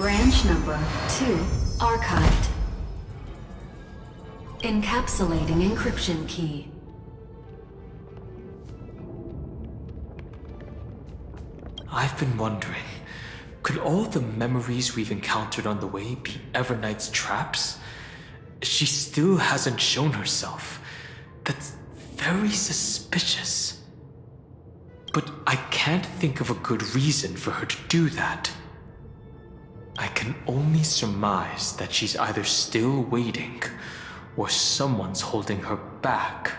Branch number 2 archived. Encapsulating encryption key. I've been wondering, could all the memories we've encountered on the way be Evernight's traps? She still hasn't shown herself. That's very suspicious. But I can't think of a good reason for her to do that. I can only surmise that she's either still waiting, or someone's holding her back.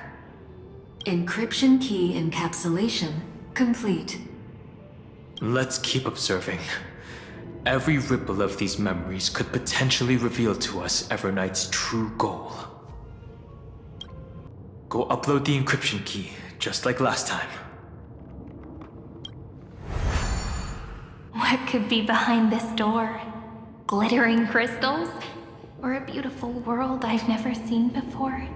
Encryption key encapsulation complete. Let's keep observing. Every ripple of these memories could potentially reveal to us Evernight's true goal. Go upload the encryption key, just like last time. What could be behind this door? Glittering crystals? Or a beautiful world I've never seen before?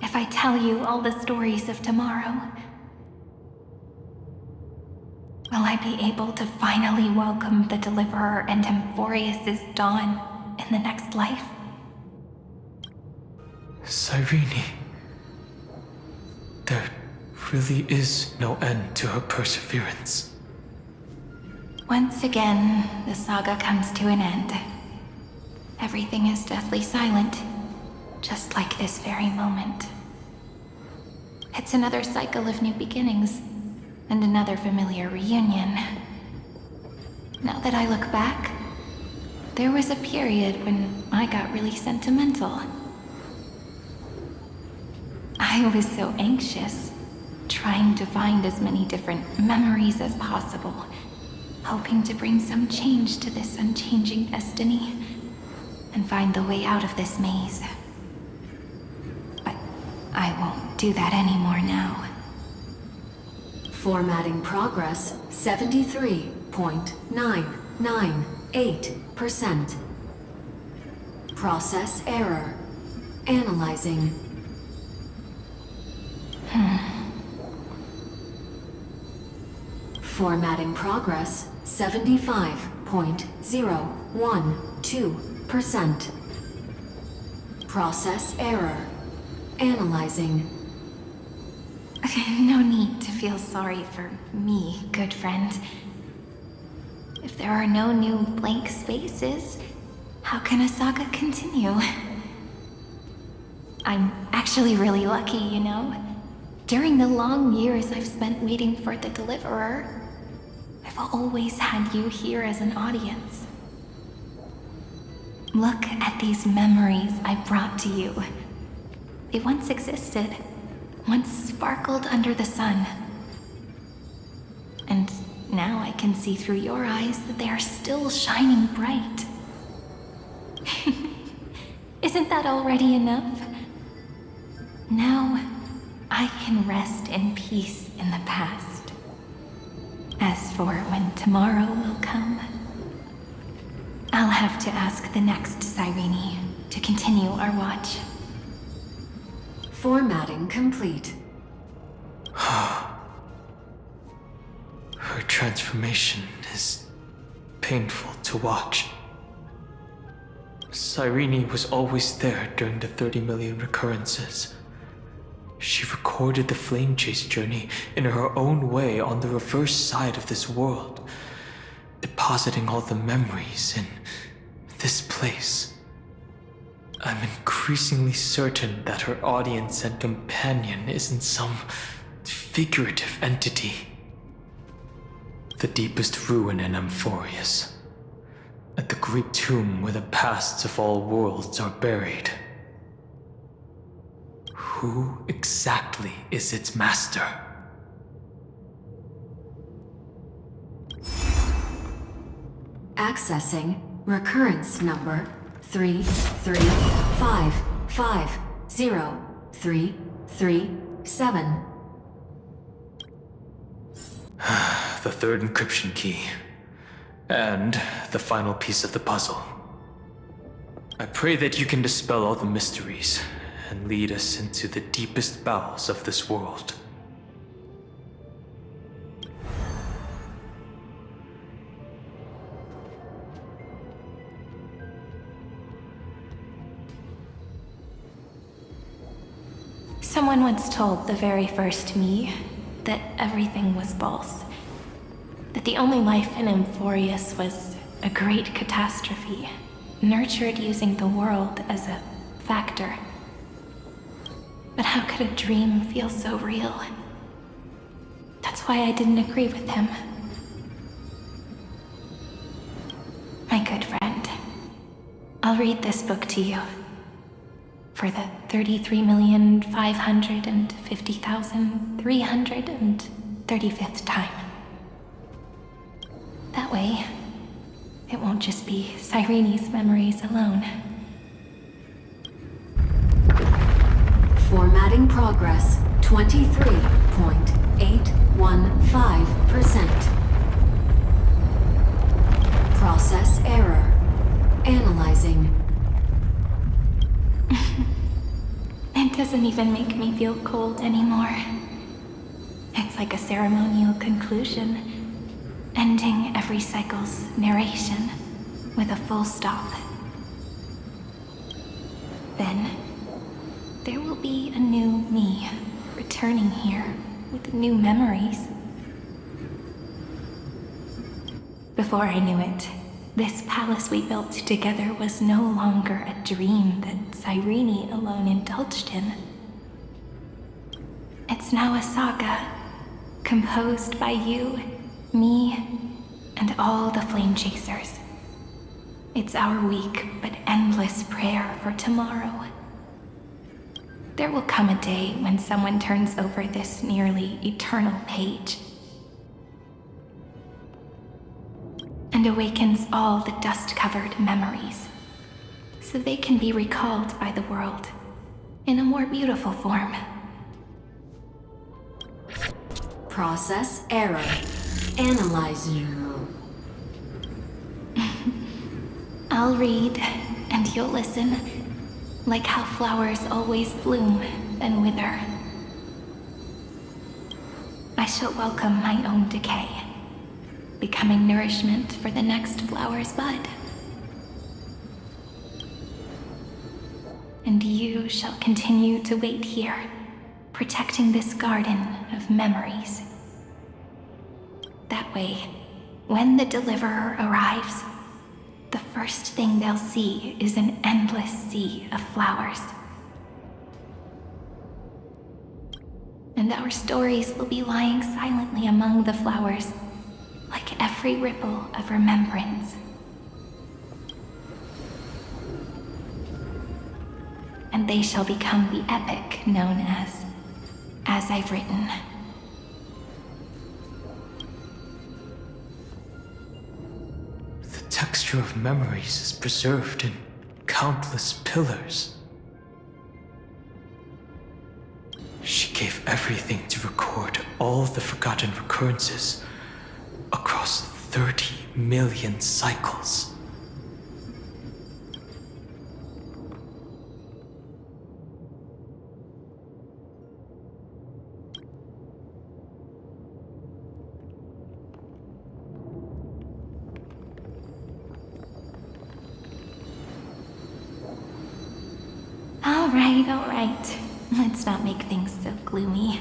If I tell you all the stories of tomorrow, will I be able to finally welcome the Deliverer and Emphorius's dawn in the next life? Cyrene. There really is no end to her perseverance. Once again, the saga comes to an end. Everything is deathly silent, just like this very moment. It's another cycle of new beginnings, and another familiar reunion. Now that I look back, there was a period when I got really sentimental. I was so anxious, trying to find as many different memories as possible, hoping to bring some change to this unchanging destiny, and find the way out of this maze. But I won't do that anymore now. Formatting progress 73.998%. Process error. Analyzing. Formatting progress 75.012%. Process error. Analyzing. No need to feel sorry for me, good friend. If there are no new blank spaces, how can a saga continue? I'm actually really lucky, you know? During the long years I've spent waiting for the Deliverer, I've always had you here as an audience. Look at these memories I brought to you. They once existed, once sparkled under the sun. And now I can see through your eyes that they are still shining bright. Isn't that already enough? Now, I can rest in peace in the past. As for when tomorrow will come, I'll have to ask the next Cyrene to continue our watch. Formatting complete. Her transformation is painful to watch. Cyrene was always there during the 30 million recurrences. She recorded the Flame Chase journey in her own way on the reverse side of this world, depositing all the memories in this place. I'm increasingly certain that her audience and companion isn't some figurative entity. The deepest ruin in Emphorius, at the great tomb where the pasts of all worlds are buried. Who exactly is its master? Accessing recurrence number 335503337. The third encryption key. And the final piece of the puzzle. I pray that you can dispel all the mysteries and lead us into the deepest bowels of this world. Someone once told the very first me that everything was false. That the only life in Emphorius was a great catastrophe, nurtured using the world as a factor. But how could a dream feel so real? That's why I didn't agree with him. My good friend, I'll read this book to you. For the 33,550,335th time. That way, it won't just be Cyrene's memories alone. Formatting progress 23.815%. Process error. Analyzing. It doesn't even make me feel cold anymore. It's like a ceremonial conclusion, ending every cycle's narration with a full stop. Then, there will be a new me returning here with new memories. Before I knew it, this palace we built together was no longer a dream that Cyrene alone indulged in. It's now a saga, composed by you, me, and all the Flame Chasers. It's our weak but endless prayer for tomorrow. There will come a day when someone turns over this nearly eternal page and awakens all the dust-covered memories, so they can be recalled by the world in a more beautiful form. Process error. Analyzing. I'll read, and you'll listen, like how flowers always bloom, then wither. I shall welcome my own decay, becoming nourishment for the next flower's bud. And you shall continue to wait here, protecting this garden of memories. That way, when the Deliverer arrives, the first thing they'll see is an endless sea of flowers. And our stories will be lying silently among the flowers, like every ripple of remembrance. And they shall become the epic known as I've Written. The texture of memories is preserved in countless pillars. She gave everything to record all the forgotten recurrences across 30 million cycles. All right. Let's not make things so gloomy.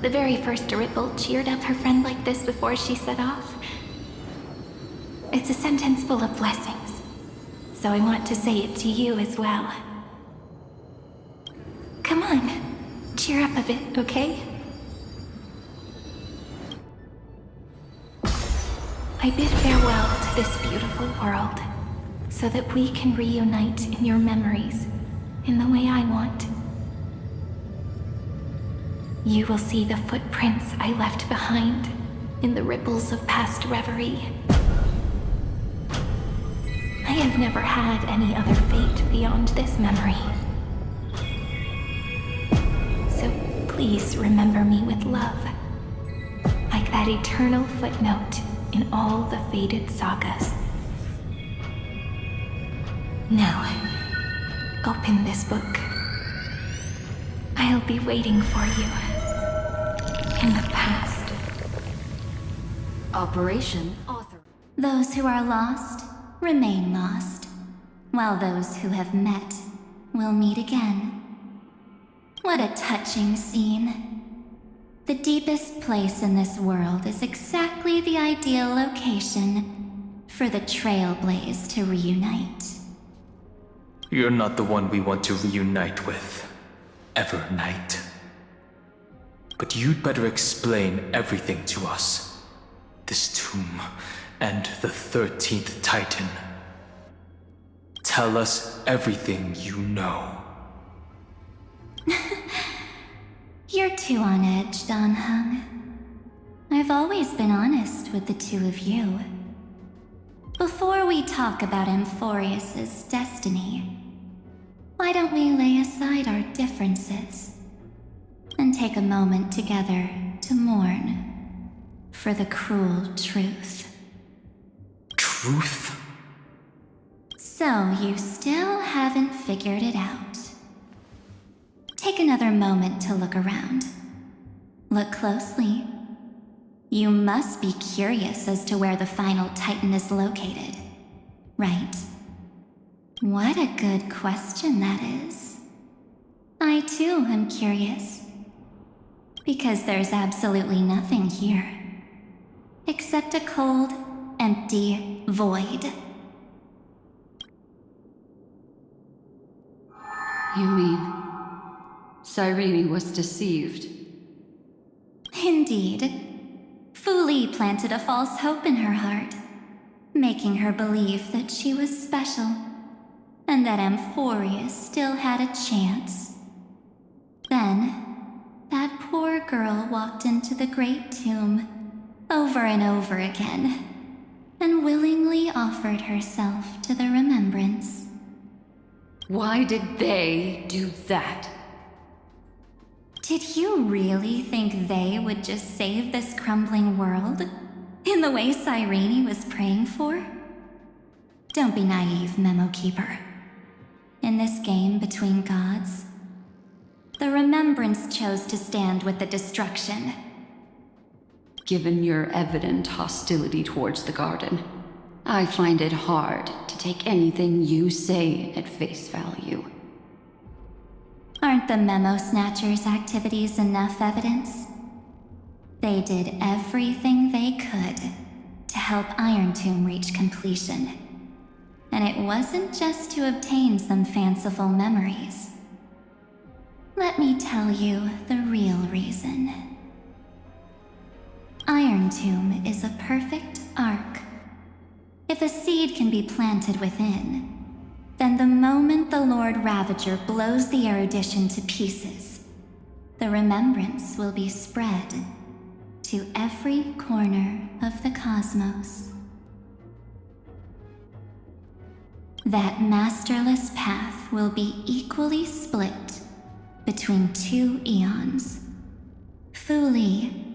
The very first Ripple cheered up her friend like this before she set off. It's a sentence full of blessings, so I want to say it to you as well. Come on, cheer up a bit, okay? I bid farewell to this beautiful world, so that we can reunite in your memories in the way I want. You will see the footprints I left behind in the ripples of past reverie. I have never had any other fate beyond this memory. So please remember me with love, like that eternal footnote in all the faded sagas. Now, open this book. I'll be waiting for you in the past. Operation author. Those who are lost remain lost, while those who have met will meet again. What a touching scene. The deepest place in this world is exactly the ideal location for the Trailblaze to reunite. You're not the one we want to reunite with, Evernight. But you'd better explain everything to us. This tomb and the 13th Titan. Tell us everything you know. You're too on edge, Don Hung. I've always been honest with the two of you. Before we talk about Amphorius's destiny, why don't we lay aside our differences and take a moment together to mourn for the cruel truth? Truth? So you still haven't figured it out. Take another moment to look around. Look closely. You must be curious as to where the final Titan is located, right? What a good question that is. I too am curious. Because there's absolutely nothing here. Except a cold, empty void. You mean Cyrene was deceived? Indeed. Fu Li planted a false hope in her heart, making her believe that she was special, and that Amphorius still had a chance. Then, that poor girl walked into the Great Tomb, over and over again, and willingly offered herself to the remembrance. Why did they do that? Did you really think they would just save this crumbling world? In the way Cyrene was praying for? Don't be naive, Memo Keeper. In this game between gods, the Remembrance chose to stand with the destruction. Given your evident hostility towards the Garden, I find it hard to take anything you say at face value. Aren't the Memo Snatchers' activities enough evidence? They did everything they could to help Iron Tomb reach completion. And it wasn't just to obtain some fanciful memories. Let me tell you the real reason. Iron Tomb is a perfect ark. If a seed can be planted within, then the moment the Lord Ravager blows the erudition to pieces, the remembrance will be spread to every corner of the cosmos. That masterless path will be equally split between two eons. Fu Li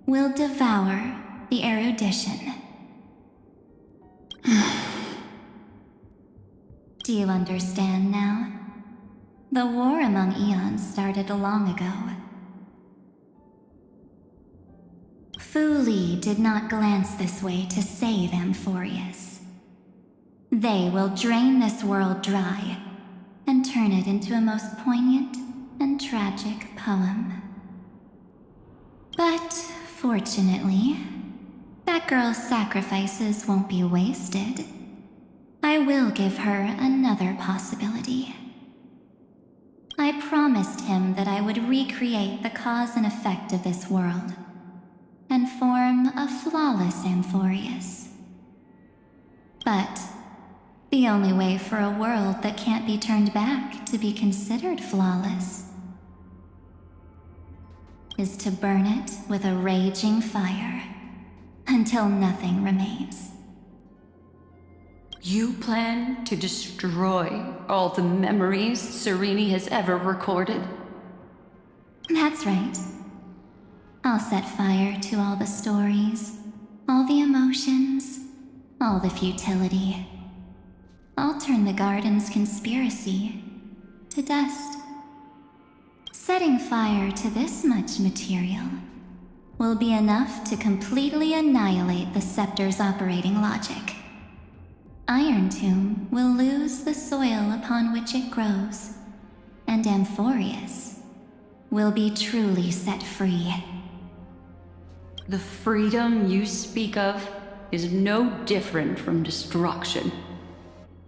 will devour the erudition. Do you understand now? The war among eons started long ago. Fu Li did not glance this way to save Amphorius. They will drain this world dry and turn it into a most poignant and tragic poem. But fortunately, that girl's sacrifices won't be wasted. I will give her another possibility. I promised him that I would recreate the cause and effect of this world and form a flawless Amphorius. But the only way for a world that can't be turned back to be considered flawless is to burn it with a raging fire until nothing remains. You plan to destroy all the memories Cyrene has ever recorded? That's right. I'll set fire to all the stories, all the emotions, all the futility. I'll turn the Garden's conspiracy to dust. Setting fire to this much material will be enough to completely annihilate the Scepter's operating logic. Iron Tomb will lose the soil upon which it grows, and Amphorius will be truly set free. The freedom you speak of is no different from destruction.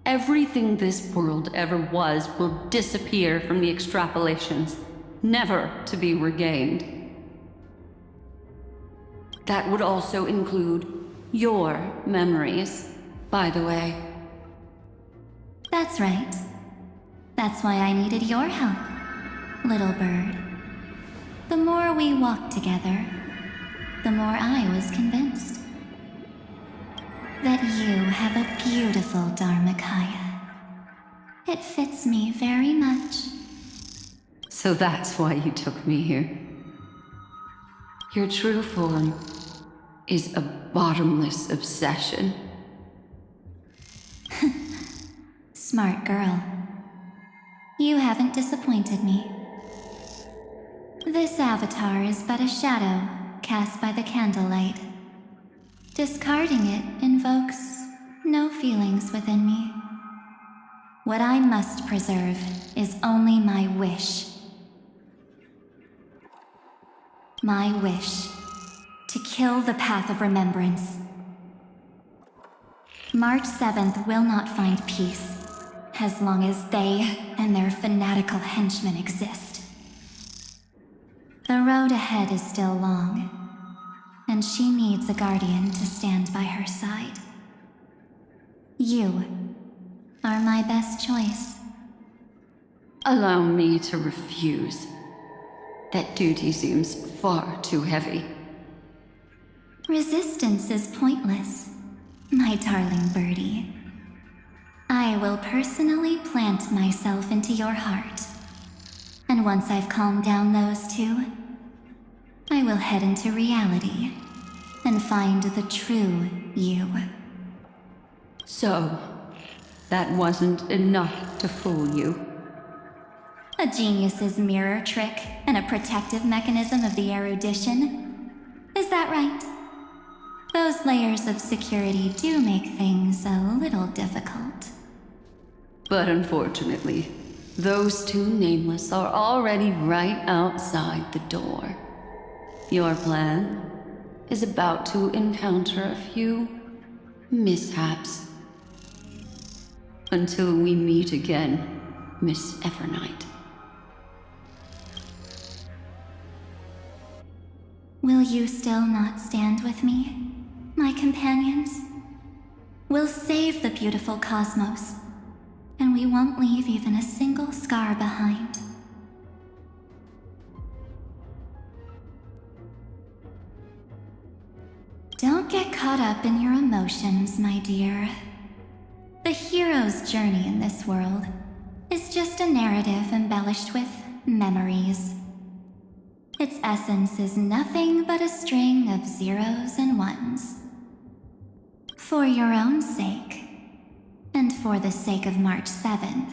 Everything this world ever was will disappear from the extrapolations, never to be regained. That would also include your memories, by the way. That's right. That's why I needed your help, little bird. The more we walked together, the more I was convinced that you have a beautiful Dharmakaya. It fits me very much. So that's why you took me here. Your true form is a bottomless obsession. Smart girl. You haven't disappointed me. This avatar is but a shadow cast by the candlelight. Discarding it invokes no feelings within me. What I must preserve is only my wish. My wish to kill the path of remembrance. March 7th will not find peace as long as they and their fanatical henchmen exist. The road ahead is still long, and she needs a guardian to stand by her side. You are my best choice. Allow me to refuse. That duty seems far too heavy. Resistance is pointless, my darling birdie. I will personally plant myself into your heart. And once I've calmed down those two, I will head into reality and find the true you. So, that wasn't enough to fool you. A genius's mirror trick and a protective mechanism of the erudition. Is that right? Those layers of security do make things a little difficult. But unfortunately, those two nameless are already right outside the door. Your plan is about to encounter a few mishaps. Until we meet again, Miss Evernight. Will you still not stand with me, my companions? We'll save the beautiful cosmos, and we won't leave even a single scar behind. Don't get caught up in your emotions, my dear. The hero's journey in this world is just a narrative embellished with memories. Its essence is nothing but a string of zeros and ones. For your own sake, and for the sake of March 7th,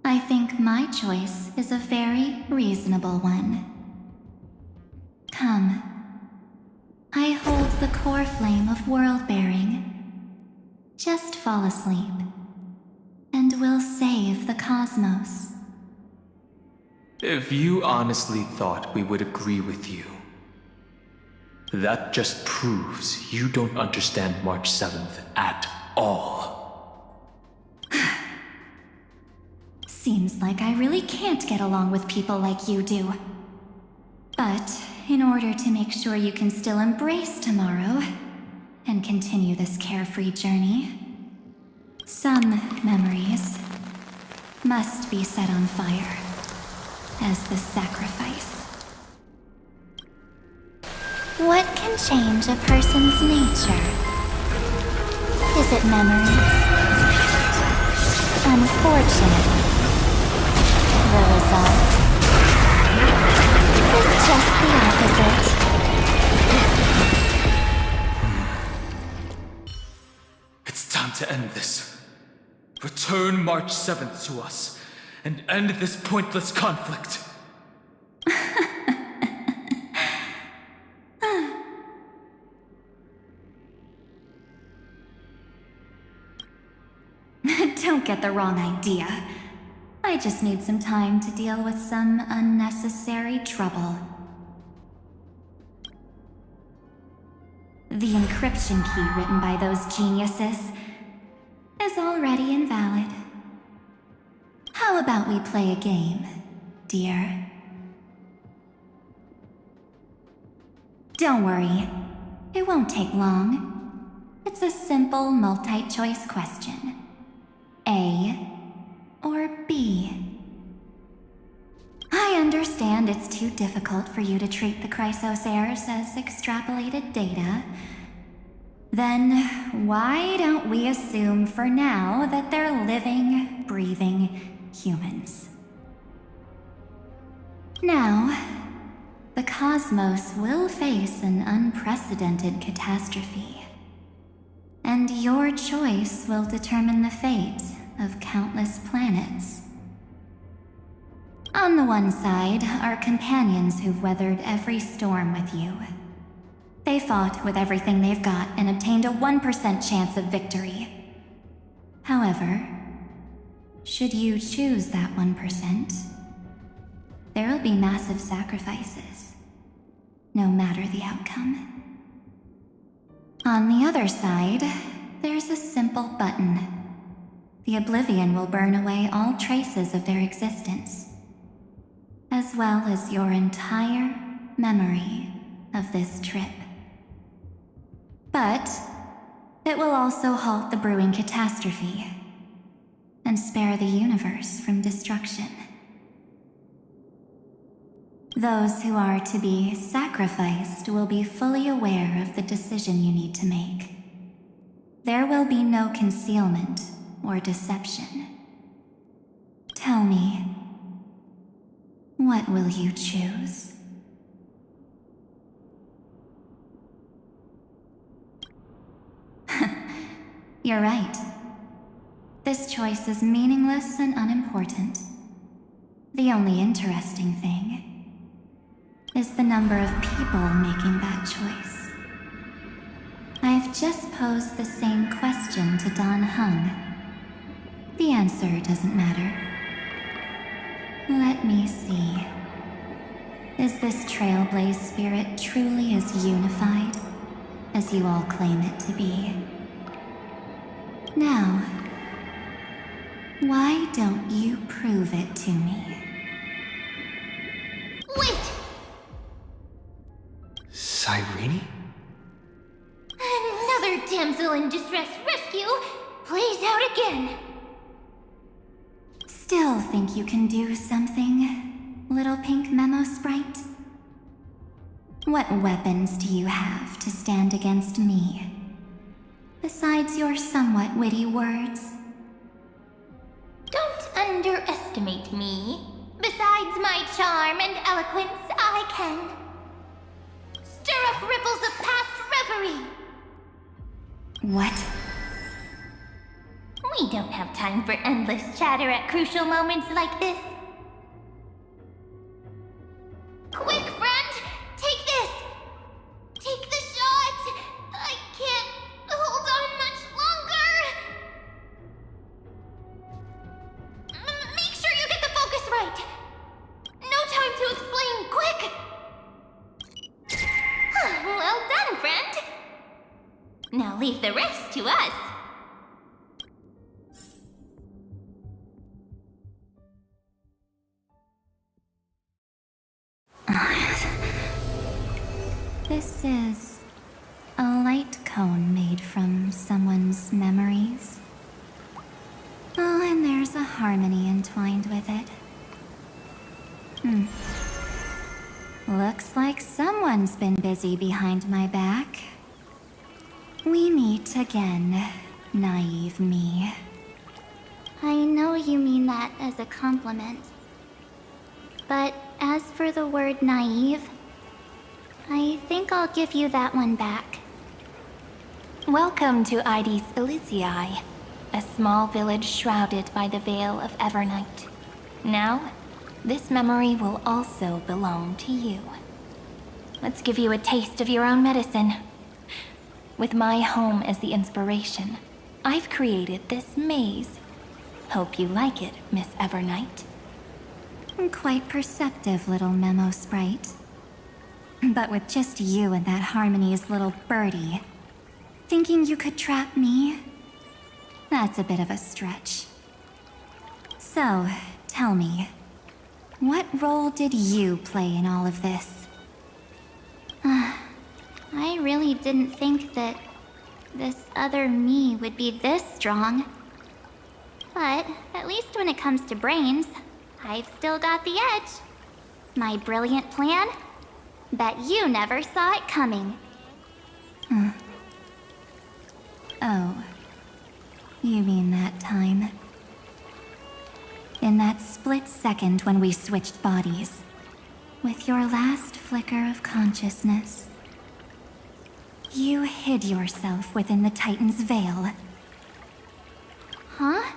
I think my choice is a very reasonable one. Come. I hold the core flame of world-bearing. Just fall asleep, and we'll save the cosmos. If you honestly thought we would agree with you, that just proves you don't understand March 7th at all. Seems like I really can't get along with people like you do. But in order to make sure you can still embrace tomorrow and continue this carefree journey, some memories must be set on fire as the sacrifice. What can change a person's nature? Is it memories? Unfortunately, the result is just the opposite. It's time to end this. Return March 7th to us, and end this pointless conflict. Don't get the wrong idea. I just need some time to deal with some unnecessary trouble. The encryption key written by those geniuses is already invalid. How about we play a game, dear? Don't worry, it won't take long. It's a simple multi-choice question. A or B? I understand it's too difficult for you to treat the Chrysos heirs as extrapolated data. Then why don't we assume for now that they're living, breathing humans? Now, the cosmos will face an unprecedented catastrophe, and your choice will determine the fate of countless planets. On the one side are companions who've weathered every storm with you. They fought with everything they've got and obtained a 1% chance of victory. However, should you choose that 1%, there will be massive sacrifices, no matter the outcome. On the other side, there's a simple button. The Oblivion will burn away all traces of their existence, as well as your entire memory of this trip. But it will also halt the brewing catastrophe and spare the universe from destruction. Those who are to be sacrificed will be fully aware of the decision you need to make. There will be no concealment or deception. Tell me, what will you choose? You're right. This choice is meaningless and unimportant. The only interesting thing is the number of people making that choice. I've just posed the same question to Don Hung. The answer doesn't matter. Let me see. Is this Trailblaze spirit truly as unified as you all claim it to be? Now, why don't you prove it to me? Wait! Cyrene? Another damsel in distress rescue plays out again. Still think you can do something, little pink memo sprite? What weapons do you have to stand against me? Besides your somewhat witty words? Don't underestimate me. Besides my charm and eloquence, I can stir up ripples of past reverie. What? We don't have time for endless chatter at crucial moments like this. Quick, friend! Take this! Take the shot! I can't hold on much longer! Make sure you get the focus right! No time to explain, quick! Well done, friend! Now leave the rest to us. This is a light cone made from someone's memories. Oh, and there's a harmony entwined with it. Looks like someone's been busy behind my back. We meet again, naive me. I know you mean that as a compliment. But as for the word naive, I think I'll give you that one back. Welcome to Ides Elysiae, a small village shrouded by the veil of Evernight. Now, this memory will also belong to you. Let's give you a taste of your own medicine. With my home as the inspiration, I've created this maze. Hope you like it, Miss Evernight. Quite perceptive little memo sprite. But with just you and that Harmony's little birdie, thinking you could trap me? That's a bit of a stretch. So, tell me, what role did you play in all of this? I really didn't think that this other me would be this strong. But at least when it comes to brains, I've still got the edge. My brilliant plan? Bet you never saw it coming. Oh, you mean that time? In that split second when we switched bodies, with your last flicker of consciousness, you hid yourself within the Titan's veil. Huh?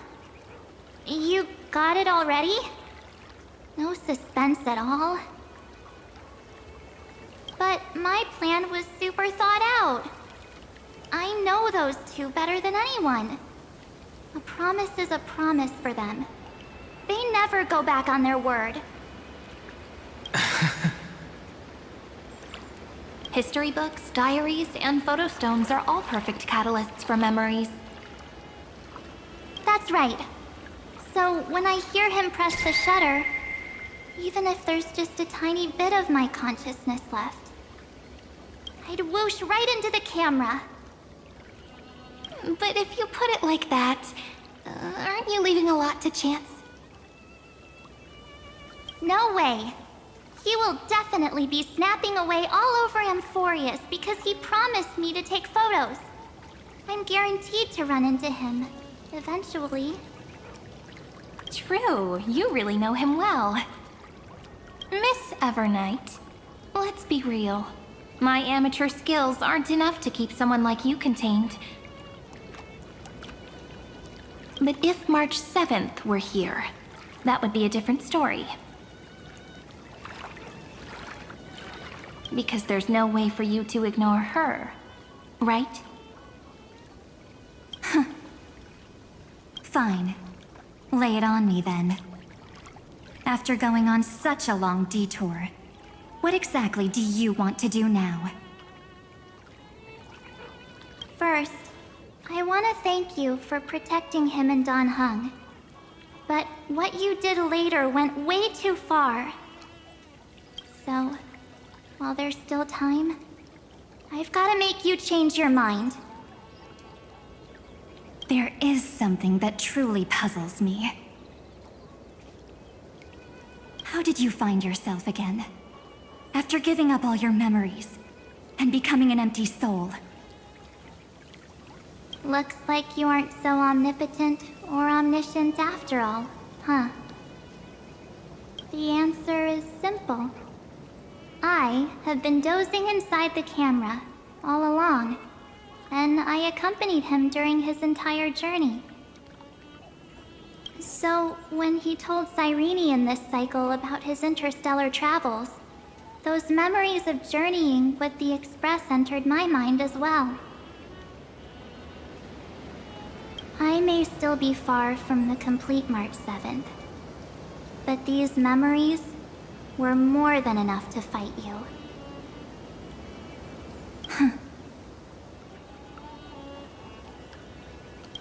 You got it already? No suspense at all. But my plan was super thought out. I know those two better than anyone. A promise is a promise for them. They never go back on their word. History books, diaries, and photostones are all perfect catalysts for memories. That's right. So when I hear him press the shutter, even if there's just a tiny bit of my consciousness left, I'd whoosh right into the camera. But if you put it like that, aren't you leaving a lot to chance? No way. He will definitely be snapping away all over Amphorius because he promised me to take photos. I'm guaranteed to run into him, eventually. True, you really know him well. Miss Evernight, let's be real. My amateur skills aren't enough to keep someone like you contained. But if March 7th were here, that would be a different story. Because there's no way for you to ignore her, right? Fine. Lay it on me then. After going on such a long detour, what exactly do you want to do now? First, I want to thank you for protecting him and Don Hung. But what you did later went way too far. So, while there's still time, I've got to make you change your mind. There is something that truly puzzles me. How did you find yourself again? After giving up all your memories and becoming an empty soul? Looks like you aren't so omnipotent or omniscient after all, huh? The answer is simple. I have been dozing inside the camera all along, and I accompanied him during his entire journey. So, when he told Cyrene in this cycle about his interstellar travels, those memories of journeying with the Express entered my mind as well. I may still be far from the complete March 7th, but these memories were more than enough to fight you.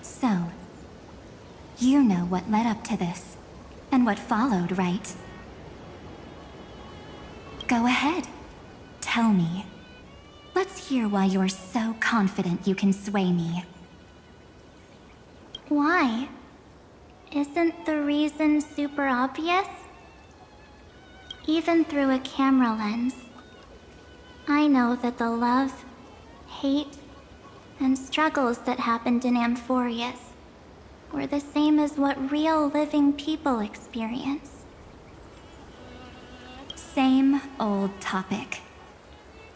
So, you know what led up to this, and what followed, right? Go ahead. Tell me. Let's hear why you're so confident you can sway me. Why? Isn't the reason super obvious? Even through a camera lens, I know that the love, hate, and struggles that happened in Amphorius were the same as what real living people experience. Same old topic.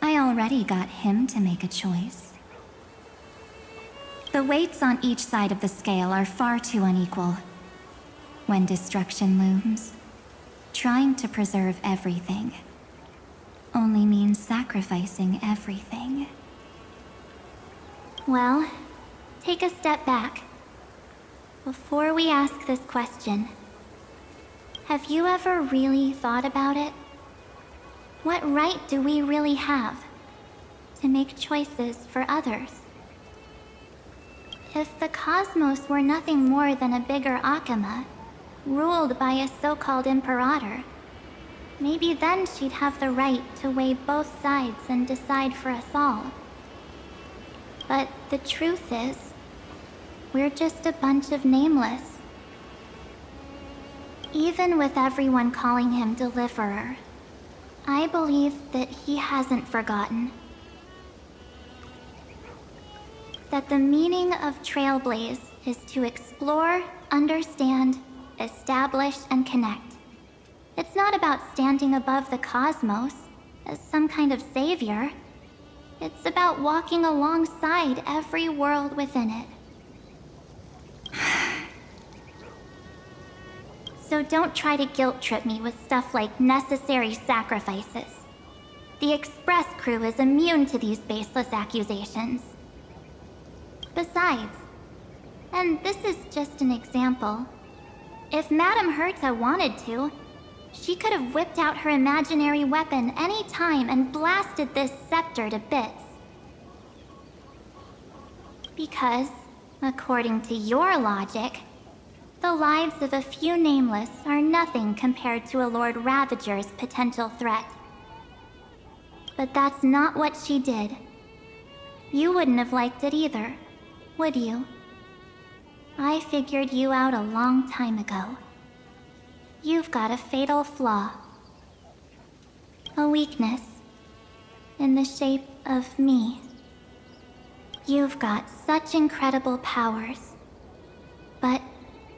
I already got him to make a choice. The weights on each side of the scale are far too unequal. When destruction looms, trying to preserve everything only means sacrificing everything. Well, take a step back. Before we ask this question, have you ever really thought about it? What right do we really have to make choices for others? If the cosmos were nothing more than a bigger Akama, ruled by a so-called imperator, maybe then she'd have the right to weigh both sides and decide for us all. But the truth is, we're just a bunch of nameless. Even with everyone calling him Deliverer, I believe that he hasn't forgotten. That the meaning of Trailblaze is to explore, understand, establish, and connect. It's not about standing above the cosmos as some kind of savior. It's about walking alongside every world within it. So don't try to guilt trip me with stuff like necessary sacrifices. The Express crew is immune to these baseless accusations. Besides, and this is just an example, if Madame Herta wanted to, she could have whipped out her imaginary weapon any time and blasted this scepter to bits. Because, according to your logic, the lives of a few nameless are nothing compared to a Lord Ravager's potential threat. But that's not what she did. You wouldn't have liked it either, would you? I figured you out a long time ago. You've got a fatal flaw. A weakness. In the shape of me. You've got such incredible powers. But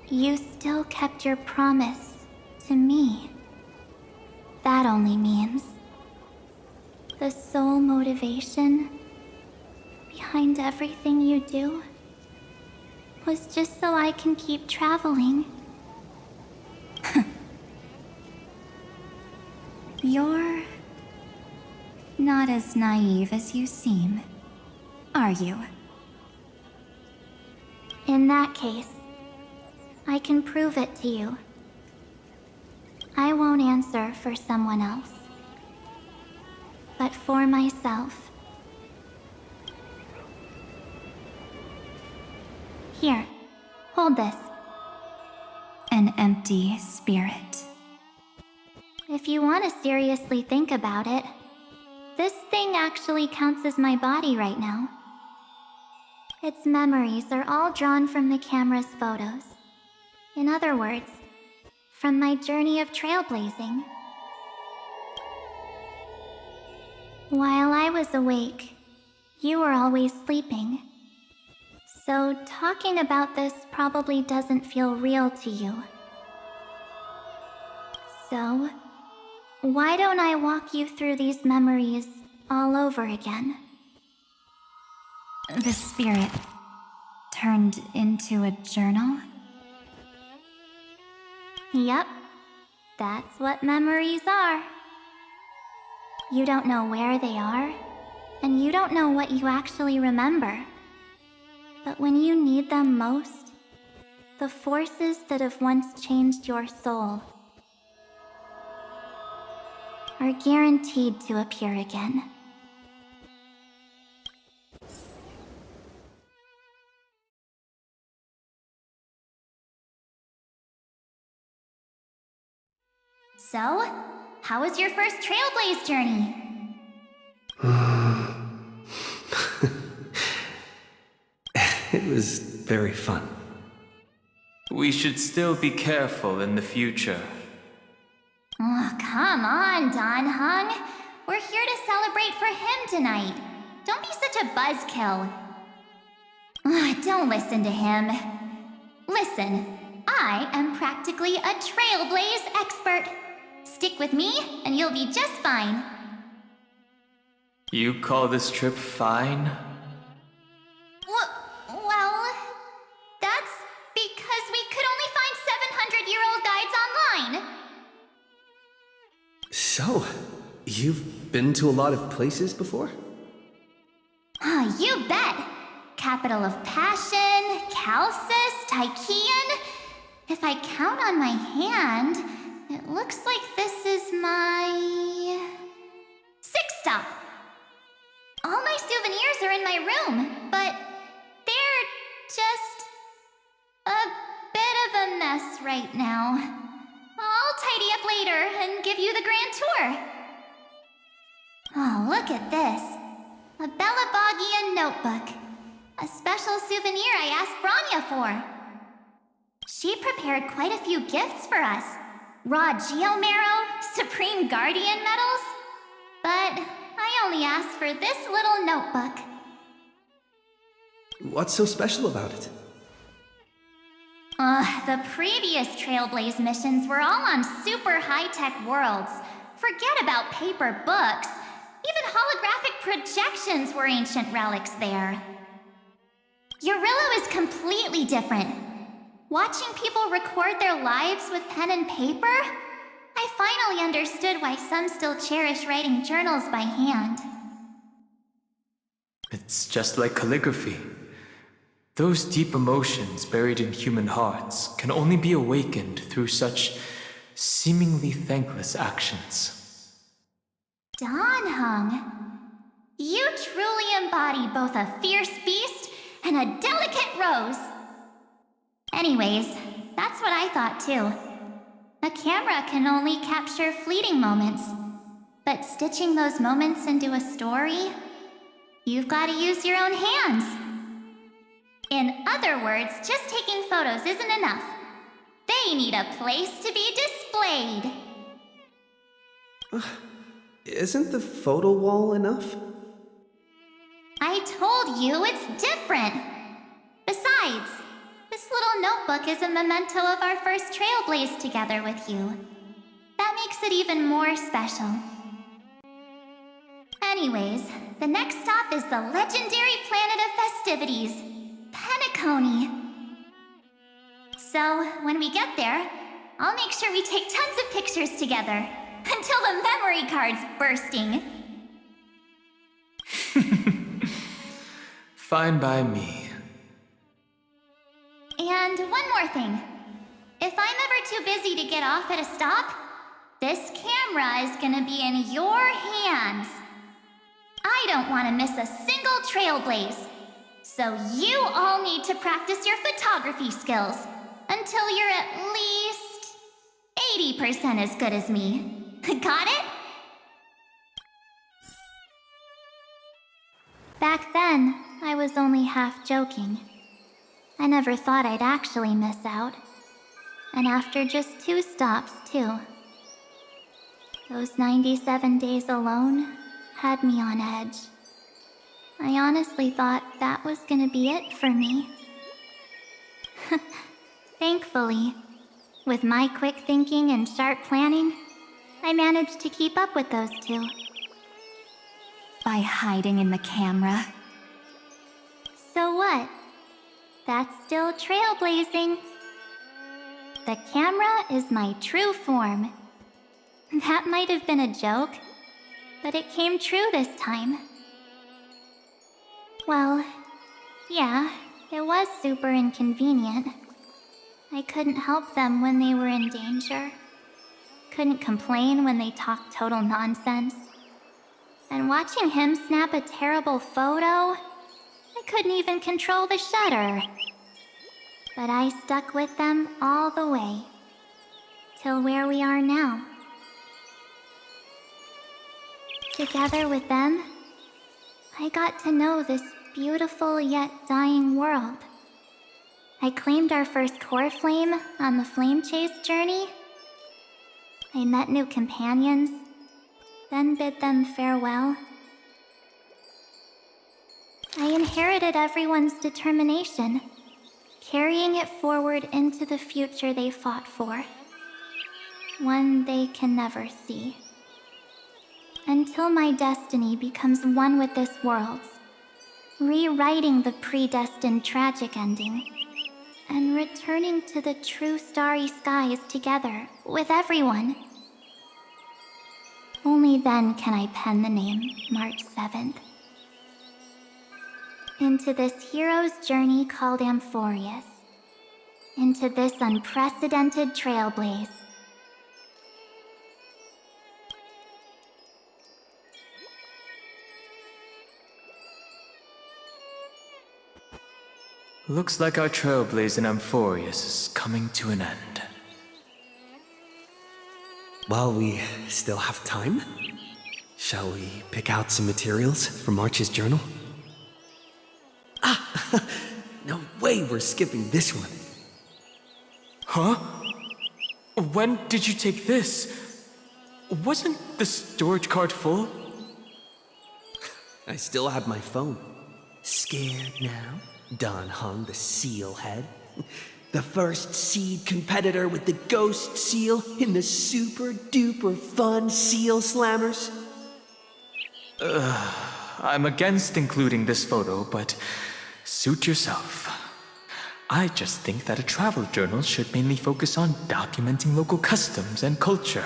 you still kept your promise to me. That only means the sole motivation behind everything you do was just so I can keep traveling. You're not as naive as you seem, are you? In that case, I can prove it to you. I won't answer for someone else, but for myself. Here, hold this. An empty spirit. If you want to seriously think about it, this thing actually counts as my body right now. Its memories are all drawn from the camera's photos. In other words, from my journey of trailblazing. While I was awake, you were always sleeping. So talking about this probably doesn't feel real to you. So, why don't I walk you through these memories all over again? The spirit turned into a journal? Yep, that's what memories are. You don't know where they are, and you don't know what you actually remember. But when you need them most, the forces that have once changed your soul are guaranteed to appear again. So, how was your first Trailblaze journey? It was very fun. We should still be careful in the future. Oh, come on, Don Hung. We're here to celebrate for him tonight. Don't be such a buzzkill. Don't listen to him. Listen, I am practically a Trailblaze expert. Stick with me, and you'll be just fine. You call this trip fine? Well, that's because we could only find 700-year-old guides online. So, you've been to a lot of places before? You bet. Capital of Passion, Calcis, Tychean? If I count on my hand, it looks like this is my... sixth stop. All my souvenirs are in my room, but they're just a bit of a mess right now. I'll tidy up later and give you the grand tour. Oh, look at this. A Belabogian notebook. A special souvenir I asked Branya for. She prepared quite a few gifts for us. Raw Geomarrow, Supreme Guardian medals. But I only asked for this little notebook. What's so special about it? The previous Trailblaze missions were all on super high-tech worlds. Forget about paper books. Even holographic projections were ancient relics there. Eurillo is completely different. Watching people record their lives with pen and paper, I finally understood why some still cherish writing journals by hand. It's just like calligraphy. Those deep emotions buried in human hearts can only be awakened through such seemingly thankless actions. Danheng, you truly embody both a fierce beast and a delicate rose. Anyways, that's what I thought too. A camera can only capture fleeting moments, but stitching those moments into a story, you've got to use your own hands. In other words, just taking photos isn't enough. They need a place to be displayed. Isn't the photo wall enough? I told you it's different. Besides, this little notebook is a memento of our first Trailblaze together with you. That makes it even more special. Anyways, the next stop is the legendary planet of festivities, Penacony. So, when we get there, I'll make sure we take tons of pictures together, until the memory card's bursting. Fine by me. And one more thing. If I'm ever too busy to get off at a stop, this camera is gonna be in your hands. I don't want to miss a single Trailblaze. So you all need to practice your photography skills until you're at least 80% as good as me. Got it? Back then, I was only half joking. I never thought I'd actually miss out. And after just 2 stops, too. Those 97 days alone had me on edge. I honestly thought that was gonna be it for me. Thankfully, with my quick thinking and sharp planning, I managed to keep up with those 2. By hiding in the camera. So what? That's still trailblazing. The camera is my true form. That might have been a joke, but it came true this time. Well, yeah, it was super inconvenient. I couldn't help them when they were in danger. Couldn't complain when they talked total nonsense. And watching him snap a terrible photo, I couldn't even control the shutter. But I stuck with them all the way. Till where we are now. Together with them, I got to know this beautiful yet dying world. I claimed our first core flame on the flame chase journey. I met new companions, then bid them farewell. I inherited everyone's determination, carrying it forward into the future they fought for. One they can never see. Until my destiny becomes one with this world's, rewriting the predestined tragic ending, and returning to the true starry skies together with everyone. Only then can I pen the name March 7th. Into this hero's journey called Amphorius. into this unprecedented trailblaze. Looks like our trailblaze in Amphorius is coming to an end. While we still have time, shall we pick out some materials for March's journal? Ah! No way we're skipping this one. Huh? When did you take this? Wasn't the storage card full? I still have my phone. Scared now? Don Hung, the seal head. The first seed competitor with the ghost seal in the super duper fun seal slammers. I'm against including this photo, but suit yourself. I just think that a travel journal should mainly focus on documenting local customs and culture.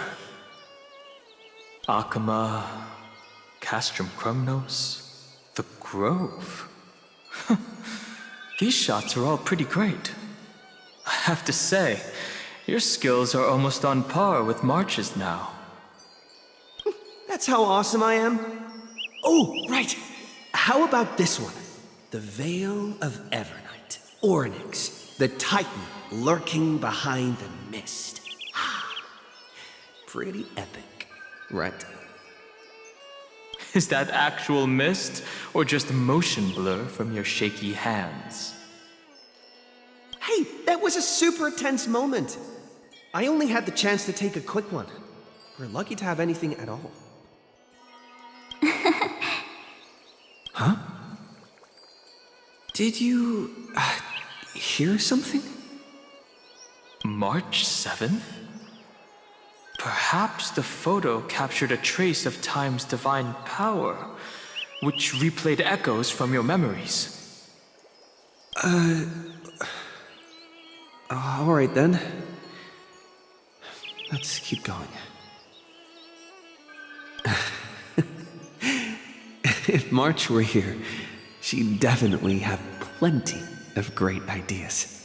Akama, Castrum Krumnos, the Grove. These shots are all pretty great. I have to say, your skills are almost on par with March's now. That's how awesome I am. Oh, right. How about this one? The Veil of Evernight. Ornyx, the Titan lurking behind the mist. Pretty epic, right? Is that actual mist, or just motion blur from your shaky hands? Hey, that was a super tense moment. I only had the chance to take a quick one. We're lucky to have anything at all. Huh? Did you hear something? March 7th? Perhaps the photo captured a trace of time's divine power, which replayed echoes from your memories. Alright then. Let's keep going. If March were here, she'd definitely have plenty of great ideas.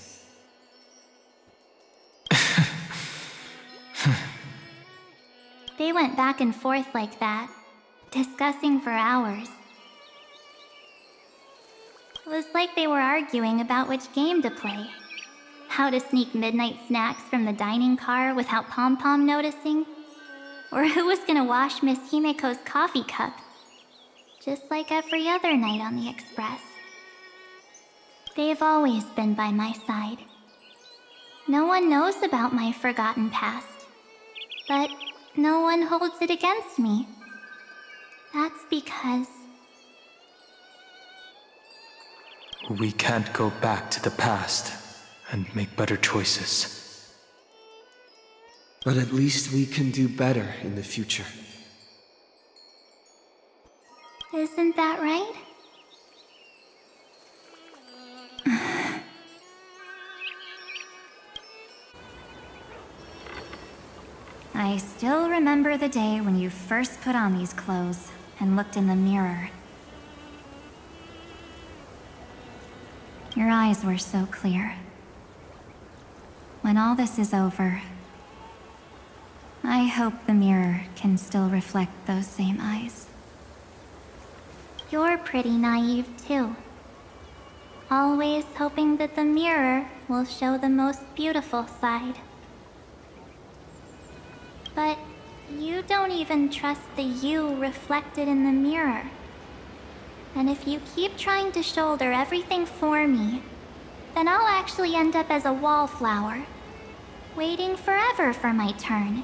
They went back and forth like that, discussing for hours. It was like they were arguing about which game to play. How to sneak midnight snacks from the dining car without Pom-Pom noticing. Or who was gonna wash Miss Himeko's coffee cup. Just like every other night on the Express. They've always been by my side. No one knows about my forgotten past. But no one holds it against me. That's because... We can't go back to the past and make better choices. But at least we can do better in the future. Isn't that right? I still remember the day when you first put on these clothes and looked in the mirror. Your eyes were so clear. When all this is over, I hope the mirror can still reflect those same eyes. You're pretty naive, too. Always hoping that the mirror will show the most beautiful side. But you don't even trust the you reflected in the mirror. And if you keep trying to shoulder everything for me, then I'll actually end up as a wallflower, waiting forever for my turn.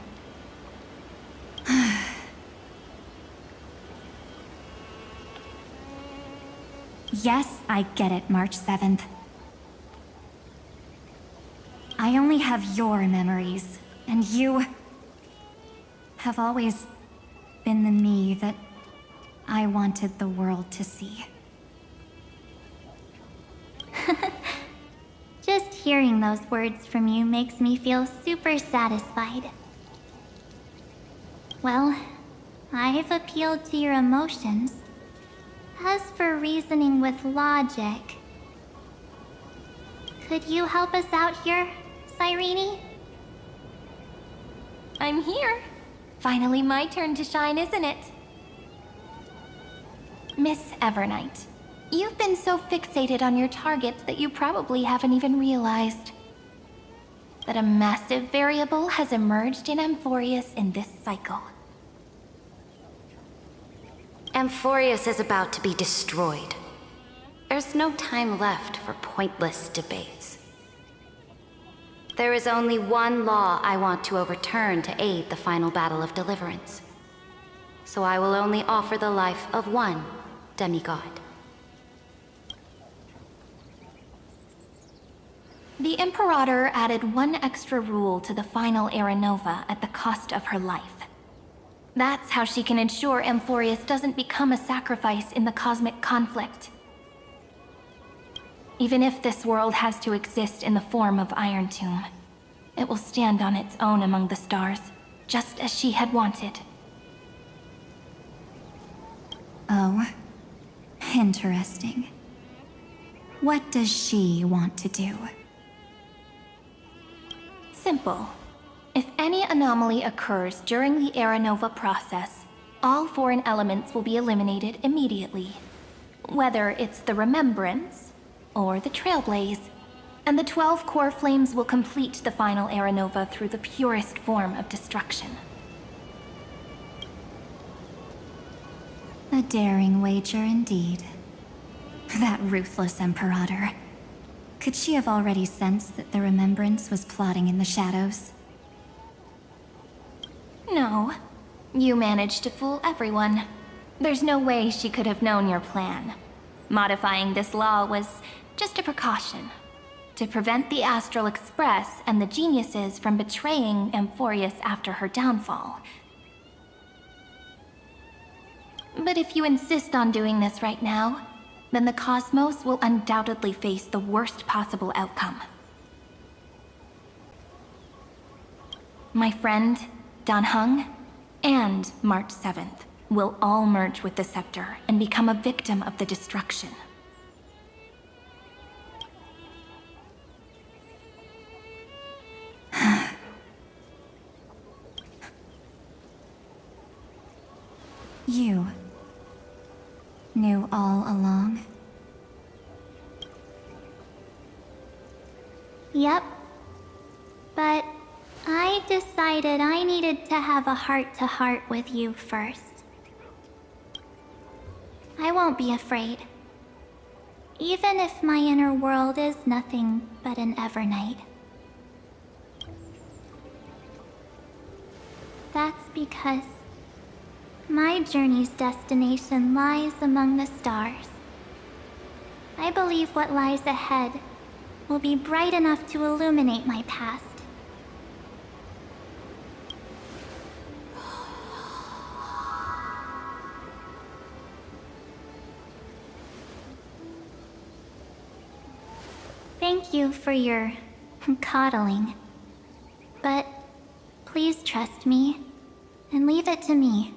Yes, I get it, March 7th. I only have your memories, and you have always been the me that I wanted the world to see. Just hearing those words from you makes me feel super satisfied. Well, I've appealed to your emotions. As for reasoning with logic, Could you help us out here, Cyrene? I'm here. Finally my turn to shine, isn't it? Miss Evernight, you've been so fixated on your targets that you probably haven't even realized that a massive variable has emerged in Amphorius in this cycle. Amphorius is about to be destroyed. There's no time left for pointless debates. There is only one law I want to overturn to aid the final battle of deliverance. So I will only offer the life of one demigod. The Imperator added one extra rule to the final Era Nova at the cost of her life. That's how she can ensure Amphorius doesn't become a sacrifice in the cosmic conflict. Even if this world has to exist in the form of Iron Tomb, it will stand on its own among the stars, just as she had wanted. Oh, interesting. What does she want to do? Simple. If any anomaly occurs during the Era Nova process, all foreign elements will be eliminated immediately. Whether it's the Remembrance or the Trailblaze, and the 12 core flames will complete the final Era Nova through the purest form of destruction. A daring wager indeed. That ruthless Imperator. Could she have already sensed that the Remembrance was plotting in the shadows? No. You managed to fool everyone. There's no way she could have known your plan. Modifying this law was just a precaution, to prevent the Astral Express and the geniuses from betraying Amphorius after her downfall. But if you insist on doing this right now, then the cosmos will undoubtedly face the worst possible outcome. My friend, Dan Heng, and March 7th will all merge with the Scepter and become a victim of the destruction. You knew all along? Yep. But I decided I needed to have a heart-to-heart with you first. I won't be afraid. Even if my inner world is nothing but an Evernight. That's because my journey's destination lies among the stars. I believe what lies ahead will be bright enough to illuminate my past. Thank you for your coddling. But please trust me and leave it to me.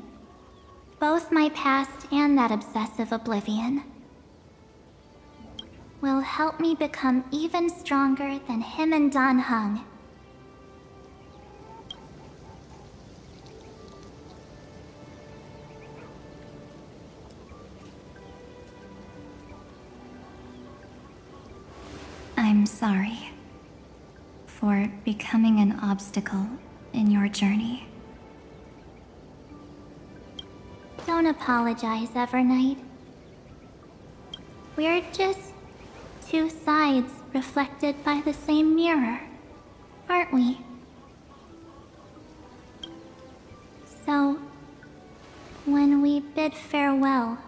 Both my past and that obsessive oblivion will help me become even stronger than him and Dan Heng. I'm sorry for becoming an obstacle in your journey. Don't apologize, Evernight. We're just two sides reflected by the same mirror, aren't we? So, when we bid farewell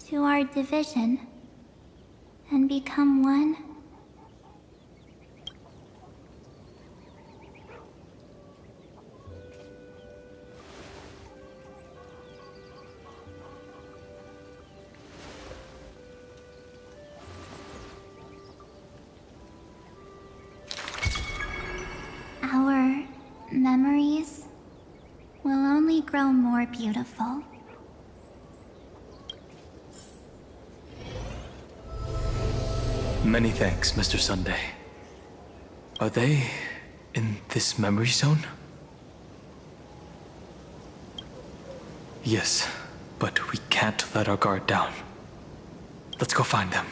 to our division and become one, our memories will only grow more beautiful. Many thanks, Mr. Sunday. Are they in this memory zone? Yes, but we can't let our guard down. Let's go find them.